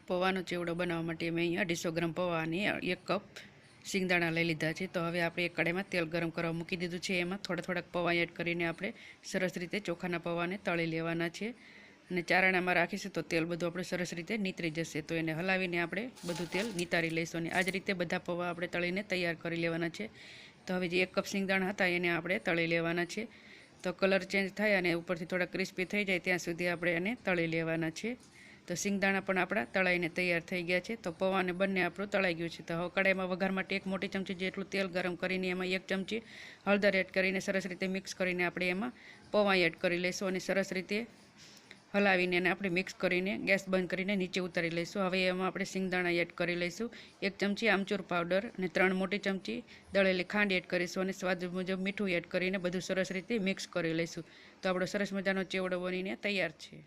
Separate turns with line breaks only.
પૌવાનો ચેવડો બનાવવા માટે મેં અહીંયા 250 ગ્રામ પૌવા અને 1 કપ સિંગદાણા લઈ લીધા છે। તો હવે આપણે એક કડાઈમાં તેલ ગરમ કરવા મૂકી દીધું છે। એમાં થોડાક પૌવા એડ કરીને આપણે સરસ રીતે ચોખાના પૌવાને તળી લેવાના છે અને ચારણામાં રાખીશું તો તેલ બધું આપણે સરસ રીતે નીતરી જશે। તો એને હલાવીને આપણે બધું તેલ નિતારી લઈશું અને આ જ રીતે બધા પૌવા આપણે તળીને તૈયાર કરી લેવાના છે। તો હવે જે 1 કપ સિંગદાણા હતા એને આપણે તળી લેવાના છે। તો કલર ચેન્જ થાય અને ઉપરથી થોડા ક્રિસ્પી થઈ જાય ત્યાં સુધી આપણે એને તળી લેવાના છે। તો સિંગદાણા પણ આપણા તળાઈને તૈયાર થઈ ગયા છે। તો પૌવાને બંને આપણું તળાઈ ગયું છે। તો હવે કડાઈમાં વઘાર માટે 1 મોટી ચમચી જેટલું તેલ ગરમ કરીને એમાં 1 ચમચી હળદર એડ કરીને સરસ રીતે મિક્સ કરીને આપણે એમાં પૌવા એડ કરી લઈશું અને સરસ રીતે હલાવીને એને આપણે મિક્સ કરીને ગેસ બંધ કરીને નીચે ઉતારી લઈશું। હવે એમાં આપણે સિંગદાણા એડ કરી લઈશું, 1 ચમચી આમચૂર પાવડર અને 3 મોટી ચમચી દળેલી ખાંડ એડ કરીશું અને સ્વાદ મુજબ મીઠું એડ કરીને બધું સરસ રીતે મિક્સ કરી લઈશું। તો આપણો સરસ મજાનો ચેવડો બનીને તૈયાર છે।